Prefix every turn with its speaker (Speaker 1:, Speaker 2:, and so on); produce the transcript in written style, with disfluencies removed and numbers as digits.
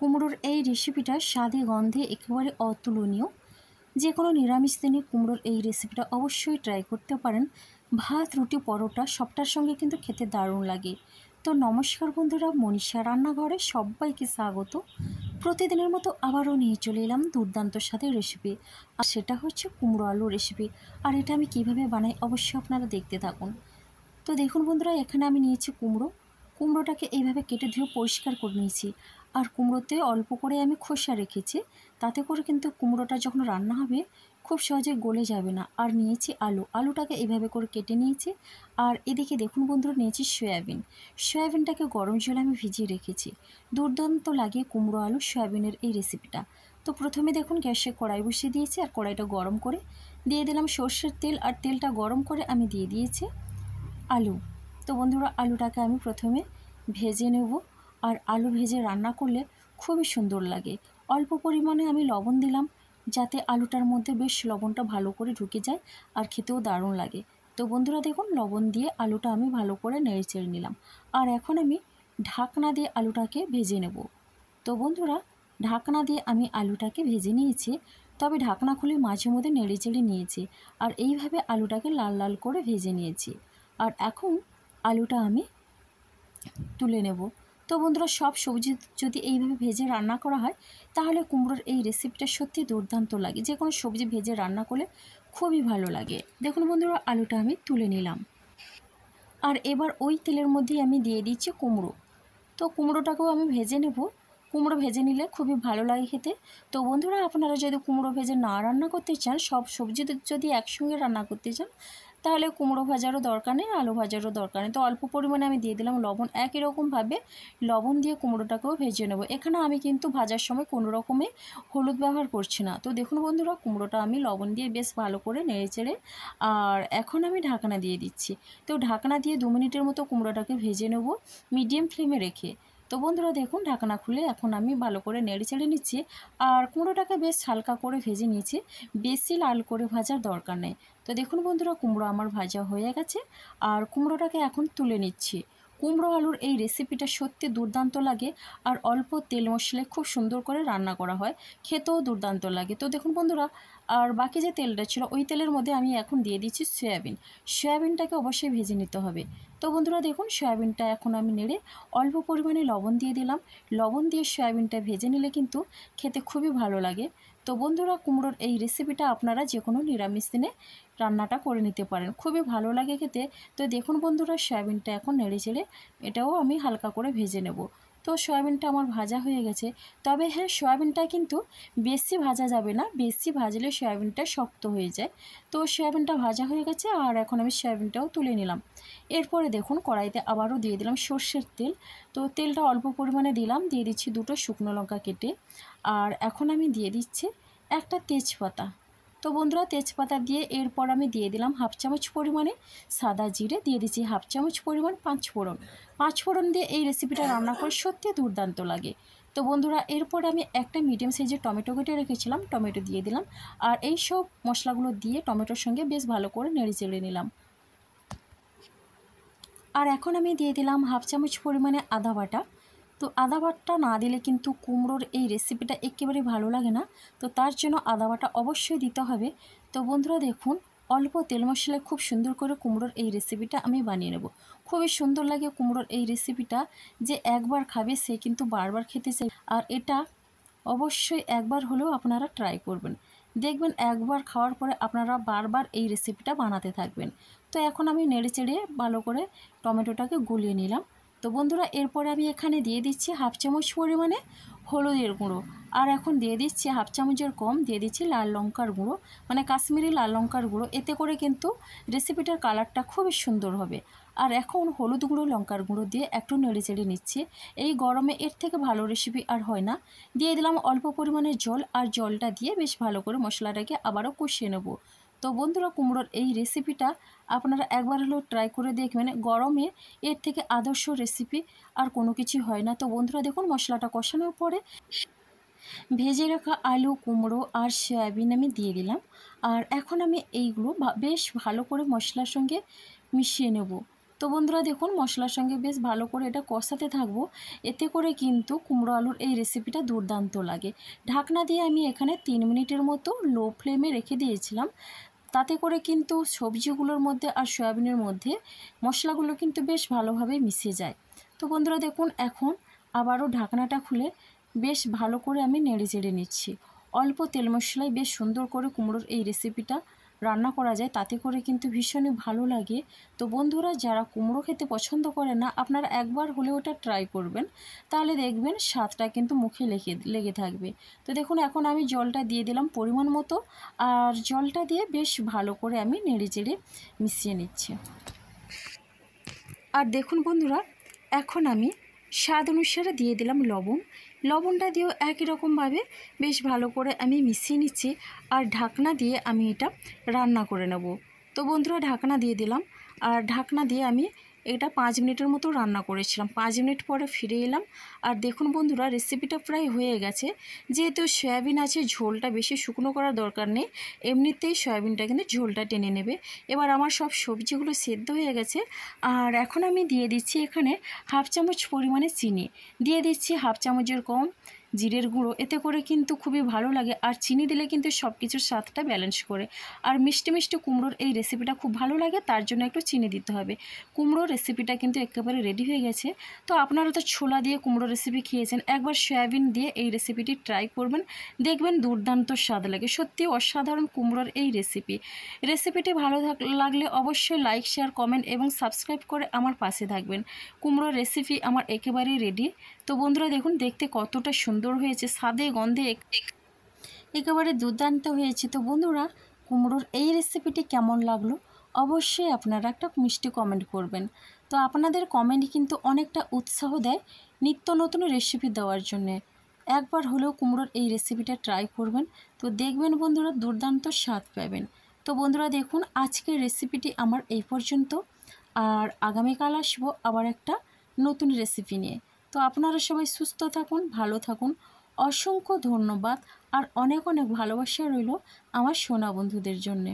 Speaker 1: কুমড়োর এই রেসিপিটা স্বাদে গন্ধে একেবারে অতুলনীয়। যে কোনো নিরামিষ দিনে কুমড়োর এই রেসিপিটা অবশ্যই ট্রাই করতে পারেন। ভাত, রুটি, পরোটা সবটার সঙ্গে কিন্তু খেতে দারুণ লাগে। তো নমস্কার বন্ধুরা, মনীষা রান্নাঘরে সবাইকে স্বাগত। প্রতিদিনের মতো আবারও নিয়ে চলে এলাম দুর্দান্ত স্বাদের রেসিপি, আর সেটা হচ্ছে কুমড়ো আলু রেসিপি। আর এটা আমি কিভাবে বানাই অবশ্যই আপনারা দেখতে থাকুন। তো দেখুন বন্ধুরা, এখানে আমি নিয়েছি কুমড়োটাকে এইভাবে কেটে ধুয়ে পরিষ্কার করে নিয়েছি। আর কুমড়োতে অল্প করে আমি খোসা রেখেছি, তাতে করে কিন্তু কুমড়োটা যখন রান্না হবে খুব সহজে গলে যাবে না। আর নিয়েছি আলুটাকে এইভাবে করে কেটে নিয়েছি। আর এদিকে দেখুন বন্ধুরা, নিয়েছি সয়াবিনটাকে গরম জলে আমি ভিজিয়ে রেখেছি। দুর্দান্ত লাগে কুমড়ো আলু সয়াবিনের এই রেসিপিটা। তো প্রথমে দেখুন গ্যাসে কড়াই বসিয়ে দিয়েছি, আর কড়াইটা গরম করে দিয়ে দিলাম সর্ষের তেল। আর তেলটা গরম করে আমি দিয়ে দিয়েছি আলু। তো বন্ধুরা, আলুটাকে আমি প্রথমে ভেজে নেব। আর আলু ভেজে রান্না করলে খুবই সুন্দর লাগে। অল্প পরিমাণে আমি লবণ দিলাম, যাতে আলুটার মধ্যে বেশ লবণটা ভালো করে ঢুকে যায় আর খেতেও দারুণ লাগে। তো বন্ধুরা দেখুন, লবণ দিয়ে আলুটা আমি ভালো করে নেড়ে চেড়ে নিলাম। আর এখন আমি ঢাকনা দিয়ে আলুটাকে ভেজে নেব। তো বন্ধুরা, ঢাকনা দিয়ে আমি আলুটাকে ভেজে নিয়েছি, তবে ঢাকনা খুলে মাঝে মধ্যে নেড়ে চেড়ে নিয়েছি। আর এইভাবে আলুটাকে লাল লাল করে ভেজে নিয়েছি। আর এখন আলুটা আমি তুলে নেব। তো বন্ধুরা, সব সবজি যদি এইভাবে ভেজে রান্না করা হয় তাহলে কুমড়োর এই রেসিপিটা সত্যি দুর্দান্ত লাগে। যে কোনো সবজি ভেজে রান্না করলে খুবই ভালো লাগে। দেখুন বন্ধুরা, আলুটা আমি তুলে নিলাম। আর এবার ওই তেলের মধ্যেই আমি দিয়ে দিচ্ছি কুমড়ো। তো কুমড়োটাকেও আমি ভেজে নেব। কুমড়ো ভেজে নিলে খুবই ভালো লাগে খেতে। তো বন্ধুরা, আপনারা যদি কুমড়ো ভেজে না রান্না করতে চান, সব সবজি যদি একসঙ্গে রান্না করতে চান, তাহলে কুমড়ো ভাজারও দরকার নেই, আলু ভাজারও দরকার নেই। তো অল্প পরিমাণে আমি দিয়ে দিলাম লবণ। একই রকমভাবে লবণ দিয়ে কুমড়োটাকেও ভেজে নেব। এখানে আমি কিন্তু ভাজার সময় কোনো রকমে হলুদ ব্যবহার করছি না। তো দেখুন বন্ধুরা, কুমড়োটা আমি লবণ দিয়ে বেশ ভালো করে নেড়েচেড়ে আর এখন আমি ঢাকনা দিয়ে দিচ্ছি। তো ঢাকনা দিয়ে 2 মিনিটের মতো কুমড়োটাকে ভেজে নেব মিডিয়াম ফ্লেমে রেখে। তো বন্ধুরা দেখুন, ঢাকনা খুলে এখন আমি ভালো করে নেড়ে চেড়ে নিচ্ছি। আর কুমড়োটাকে বেশ হালকা করে ভেজে নিয়েছি, বেশি লাল করে ভাজার দরকার নেই। তো দেখুন বন্ধুরা, কুমড়ো আমার ভাজা হয়ে গেছে। আর কুমড়োটাকে এখন তুলে নিচ্ছি। কুমড়ো আলুর এই রেসিপিটা সত্যি দুর্দান্ত লাগে। আর অল্প তেল মশলায় খুব সুন্দর করে রান্না করা হয়, খেতেও দুর্দান্ত লাগে। তো দেখুন বন্ধুরা, আর বাকি যে তেলটা ছিল ওই তেলের মধ্যে আমি এখন দিয়ে দিচ্ছি সয়াবিনটাকে অবশ্যই ভেজে নিতে হবে। তো বন্ধুরা দেখুন, সয়াবিনটা এখন আমি নেড়ে অল্প পরিমাণে লবণ দিয়ে দিলাম। লবণ দিয়ে সয়াবিনটা ভেজে নিলে কিন্তু খেতে খুবই ভালো লাগে। তো বন্ধুরা, কুমড়োর এই রেসিপিটা আপনারা যে কোনো নিরামিষ দিনে রান্নাটা করে নিতে পারেন, খুবই ভালো লাগে খেতে। তো দেখুন বন্ধুরা, সয়াবিনটা এখন নেড়ে চেড়ে এটাও আমি হালকা করে ভেজে নেব। তো সয়াবিনটা আমার ভাজা হয়ে গেছে। তবে হ্যাঁ, সয়াবিনটা কিন্তু বেশি ভাজা যাবে না, বেশি ভাজলে সয়াবিনটা শক্ত হয়ে যায়। তো সয়াবিনটা ভাজা হয়ে গেছে, আর এখন আমি সয়াবিনটাও তুলে নিলাম। এরপরে দেখুন, কড়াইতে আবারও দিয়ে দিলাম সর্ষের তেল। তো তেলটা অল্প পরিমাণে দিলাম, দিয়ে দিচ্ছি 2টো শুকনো লঙ্কা কেটে। আর এখন আমি দিয়ে দিচ্ছি একটা তেজপাতা। তো বন্ধুরা, তেজপাতা দিয়ে এরপর আমি দিয়ে দিলাম 1/2 চামচ পরিমাণে সাদা জিরে, দিয়ে দিচ্ছি 1/2 চামচ পরিমাণ পাঁচফোড়ন দিয়ে এই রেসিপিটা রান্না করে সত্যি দুর্দান্ত লাগে। তো বন্ধুরা, এরপর আমি একটা মিডিয়াম সাইজের টমেটো কেটে রেখেছিলাম, টমেটো দিয়ে দিলাম। আর এই সব মশলাগুলো দিয়ে টমেটোর সঙ্গে বেশ ভালো করে নেড়ে চেড়ে নিলাম। আর এখন আমি দিয়ে দিলাম 1/2 চামচ পরিমাণে আদা বাটা। তো আদা বাটা না দিলে কিন্তু কুমড়োর এই রেসিপিটা একেবারে ভালো লাগে না। তো তার জন্য আদা বাটা অবশ্যই দিতে হবে। তো বন্ধুরা দেখুন, অল্প তেল মশলায় খুব সুন্দর করে কুমড়োর এই রেসিপিটা আমি বানিয়ে নেব। খুবই সুন্দর লাগে কুমড়োর এই রেসিপিটা। যে একবার খাবে সে কিন্তু বারবার খেতে চায়। আর এটা অবশ্যই একবার হলেও আপনারা ট্রাই করবেন, দেখবেন একবার খাওয়ার পরে আপনারা বারবার এই রেসিপিটা বানাতে থাকবেন। তো এখন আমি নেড়েচেড়ে ভালো করে টমেটোটাকে গলিয়ে নিলাম। তো বন্ধুরা, এরপরে আমি এখানে দিয়ে দিচ্ছি 1/2 চামচ পরিমাণে হলুদের গুঁড়ো। আর এখন দিয়ে দিচ্ছি 1/2 চামচের কম দিয়ে দিচ্ছি লাল লঙ্কার গুঁড়ো, মানে কাশ্মীরি লাল লঙ্কার গুঁড়ো। এতে করে কিন্তু রেসিপিটার কালারটা খুবই সুন্দর হবে। আর এখন হলুদ গুঁড়ো লঙ্কার গুঁড়ো দিয়ে একটু নেড়েচেড়ে নিচ্ছি। এই গরমে এর থেকে ভালো রেসিপি আর হয় না। দিয়ে দিলাম অল্প পরিমাণে জল, আর জলটা দিয়ে বেশ ভালো করে মশলাটাকে আবারও কষিয়ে নেব। তো বন্ধুরা, কুমড়োর এই রেসিপিটা আপনারা একবার হলেও ট্রাই করে দেখবেন। গরমে এর থেকে আদর্শ রেসিপি আর কোনো কিছু হয় না। তো বন্ধুরা দেখুন, মশলাটা কষানোর পরে ভেজে রাখা আলু, কুমড়ো আর সয়াবিন আমি দিয়ে দিলাম। আর এখন আমি এইগুলো বেশ ভালো করে মশলার সঙ্গে মিশিয়ে নেব। তো বন্ধুরা দেখুন মশলার সঙ্গে বেশ ভালো করে এটা কষাতে থাকবো, এতে করে কিন্তু কুমড়ো আলুর এই রেসিপিটা দুর্দান্ত লাগে। ঢাকনা দিয়ে আমি এখানে 3 মিনিটের মতো লো ফ্লেমে রেখে দিয়েছিলাম। তাতে করে কিন্তু সবজিগুলোর মধ্যে আর সয়াবিনের মধ্যে মশলাগুলো কিন্তু বেশ ভালোভাবে মিশে যায়। তো বন্ধুরা দেখুন এখন আবারও ঢাকনাটা খুলে বেশ ভালো করে আমি নেড়ে চেড়ে নিচ্ছি। অল্প তেল মশলায় বেশ সুন্দর করে কুমড়োর এই রেসিপিটা রান্না করা যায়, তাতে করে কিন্তু ভীষণই ভালো লাগে। তো বন্ধুরা যারা কুমড়ো খেতে পছন্দ করে না, আপনারা একবার হলেও ওটা ট্রাই করবেন, তাহলে দেখবেন স্বাদটা কিন্তু মুখে লেগে থাকবে। তো দেখুন এখন আমি জলটা দিয়ে দিলাম পরিমাণ মতো, আর জলটা দিয়ে বেশ ভালো করে আমি নেড়ে চেড়ে মিশিয়ে নিচ্ছি। আর দেখুন বন্ধুরা এখন আমি স্বাদ অনুসারে দিয়ে দিলাম লবণ। লবণটা দিয়েও একই রকমভাবে বেশ ভালো করে আমি মিশিয়ে নিচ্ছি, আর ঢাকনা দিয়ে আমি এটা রান্না করে নেব। তো বন্ধুরা ঢাকনা দিয়ে দিলাম, আর ঢাকনা দিয়ে আমি এটা 5 মিনিটের মতো রান্না করেছিলাম। 5 মিনিট পরে ফিরে এলাম, আর দেখুন বন্ধুরা রেসিপিটা প্রায় হয়ে গেছে। যেহেতু সয়াবিন আছে, ঝোলটা বেশি শুকনো করার দরকার নেই, এমনিতেই সয়াবিনটা কিন্তু ঝোলটা টেনে নেবে। এবার আমার সব সবজিগুলো সেদ্ধ হয়ে গেছে, আর এখন আমি দিয়ে দিচ্ছি এখানে হাফ চামচ পরিমাণে চিনি, দিয়ে দিচ্ছি হাফ চামচের কম জিরের গুঁড়ো। এতে করে কিন্তু খুবই ভালো লাগে, আর চিনি দিলে কিন্তু সব কিছুর স্বাদটা ব্যালেন্স করে। আর মিষ্টি মিষ্টি কুমড়োর এই রেসিপিটা খুব ভালো লাগে, তার জন্য একটু চিনি দিতে হবে। কুমড়োর রেসিপিটা কিন্তু একেবারে রেডি হয়ে গেছে। তো আপনারা তো ছোলা দিয়ে কুমড়ো রেসিপি খেয়েছেন, একবার সয়াবিন দিয়ে এই রেসিপিটি ট্রাই করবেন, দেখবেন দুর্দান্ত স্বাদ লাগে। সত্যি অসাধারণ কুমড়োর এই রেসিপিটি ভালো লাগলে অবশ্যই লাইক, শেয়ার, কমেন্ট এবং সাবস্ক্রাইব করে আমার পাশে থাকবেন। কুমড়োর রেসিপি আমার একেবারেই রেডি। তো বন্ধুরা দেখুন দেখতে কতটা সুন্দর হয়েছে, স্বাদে গন্ধে একেবারে দুর্দান্ত হয়েছে। তো বন্ধুরা কুমড়োর এই রেসিপিটি কেমন লাগলো অবশ্যই আপনারা একটা মিষ্টি কমেন্ট করবেন। তো আপনাদের কমেন্ট কিন্তু অনেকটা উৎসাহ দেয় নিত্য নতুন রেসিপি দেওয়ার জন্যে। একবার হলেও কুমড়োর এই রেসিপিটা ট্রাই করবেন, তো দেখবেন বন্ধুরা দুর্দান্ত স্বাদ পাবেন। তো বন্ধুরা দেখুন আজকের রেসিপিটি আমার এই পর্যন্ত, আর আগামীকাল আসবো আবার একটা নতুন রেসিপি নিয়ে। তো আপনারা সবাই সুস্থ থাকুন, ভালো থাকুন। অসংখ্য ধন্যবাদ, আর অনেক অনেক ভালোবাসা রইল আমার সোনা বন্ধুদের জন্যে।